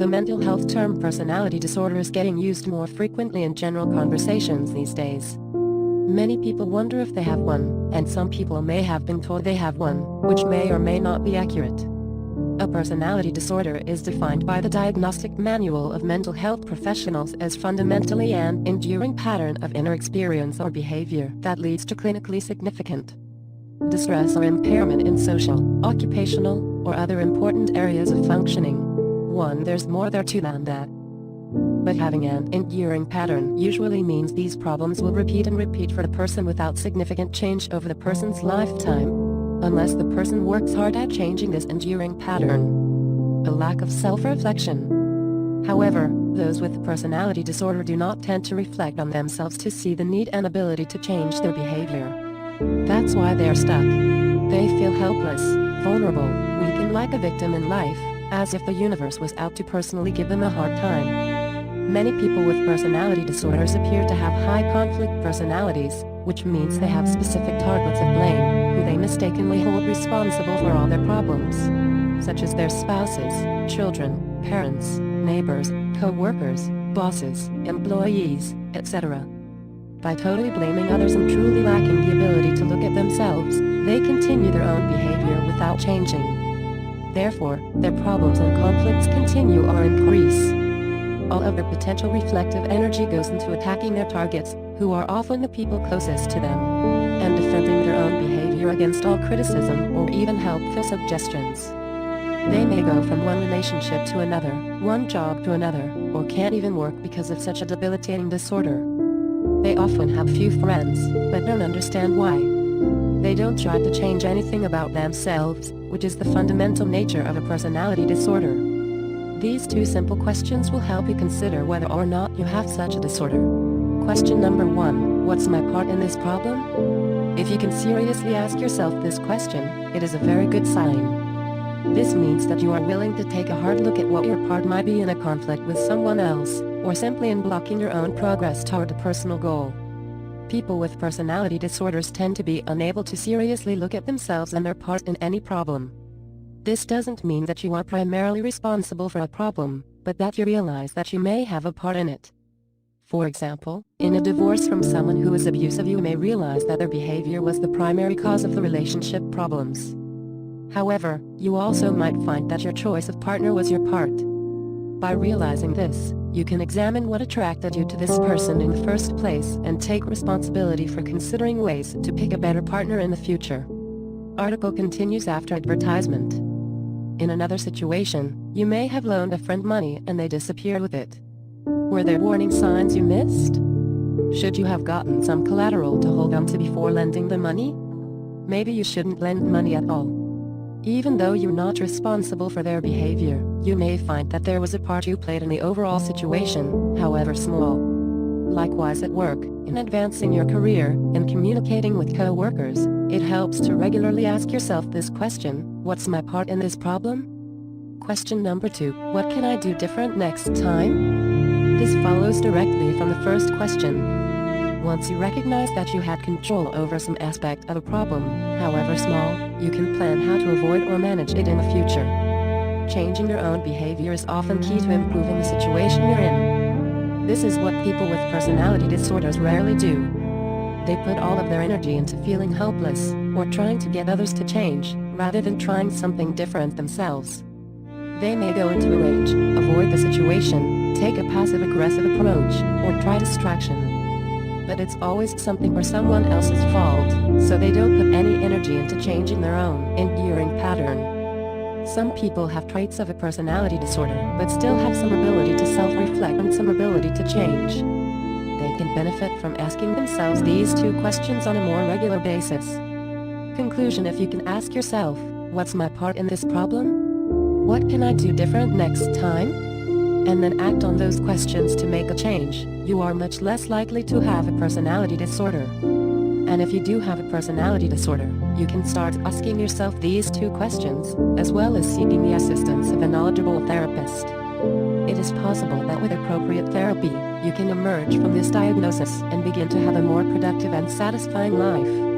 The mental health term personality disorder is getting used more frequently in general conversations these days. Many people wonder if they have one, and some people may have been told they have one, which may or may not be accurate. A personality disorder is defined by the Diagnostic Manual of Mental Health Professionals as fundamentally an enduring pattern of inner experience or behavior that leads to clinically significant distress or impairment in social, occupational, or other important areas of functioning. There's more there to than that. But having an enduring pattern usually means these problems will repeat and repeat for the person without significant change over the person's lifetime, unless the person works hard at changing this enduring pattern. A lack of self-reflection. However, those with personality disorder do not tend to reflect on themselves to see the need and ability to change their behavior. That's why they're stuck. They feel helpless, vulnerable, weak and like a victim in life, as if the universe was out to personally give them a hard time. Many people with personality disorders appear to have high conflict personalities, which means they have specific targets of blame, who they mistakenly hold responsible for all their problems, such as their spouses, children, parents, neighbors, co-workers, bosses, employees, etc. By totally blaming others and truly lacking the ability to look at themselves, they continue their own behavior without changing. Therefore, their problems and conflicts continue or increase. All of their potential reflective energy goes into attacking their targets, who are often the people closest to them, and defending their own behavior against all criticism or even helpful suggestions. They may go from one relationship to another, one job to another, or can't even work because of such a debilitating disorder. They often have few friends, but don't understand why. They don't try to change anything about themselves, which is the fundamental nature of a personality disorder. These two simple questions will help you consider whether or not you have such a disorder. Question number 1, what's my part in this problem? If you can seriously ask yourself this question, it is a very good sign. This means that you are willing to take a hard look at what your part might be in a conflict with someone else, or simply in blocking your own progress toward a personal goal. People with personality disorders tend to be unable to seriously look at themselves and their part in any problem. This doesn't mean that you are primarily responsible for a problem, but that you realize that you may have a part in it. For example, in a divorce from someone who is abusive, you may realize that their behavior was the primary cause of the relationship problems. However, you also might find that your choice of partner was your part. By realizing this, you can examine what attracted you to this person in the first place and take responsibility for considering ways to pick a better partner in the future. Article continues after advertisement. In another situation, you may have loaned a friend money and they disappeared with it. Were there warning signs you missed? Should you have gotten some collateral to hold on to before lending the money? Maybe you shouldn't lend money at all. Even though you're not responsible for their behavior, you may find that there was a part you played in the overall situation, however small. Likewise at work, in advancing your career, in communicating with co-workers, it helps to regularly ask yourself this question, what's my part in this problem? Question number 2, what can I do different next time? This follows directly from the first question. Once you recognize that you had control over some aspect of a problem, however small, you can plan how to avoid or manage it in the future. Changing your own behavior is often key to improving the situation you're in. This is what people with personality disorders rarely do. They put all of their energy into feeling helpless, or trying to get others to change, rather than trying something different themselves. They may go into a rage, avoid the situation, take a passive-aggressive approach, or try distraction. But it's always something or someone else's fault, so they don't put any energy into changing their own enduring pattern. Some people have traits of a personality disorder, but still have some ability to self-reflect and some ability to change. They can benefit from asking themselves these two questions on a more regular basis. Conclusion: if you can ask yourself, what's my part in this problem? What can I do different next time? And then act on those questions to make a change, you are much less likely to have a personality disorder. And if you do have a personality disorder, you can start asking yourself these two questions, as well as seeking the assistance of a knowledgeable therapist. It is possible that with appropriate therapy, you can emerge from this diagnosis and begin to have a more productive and satisfying life.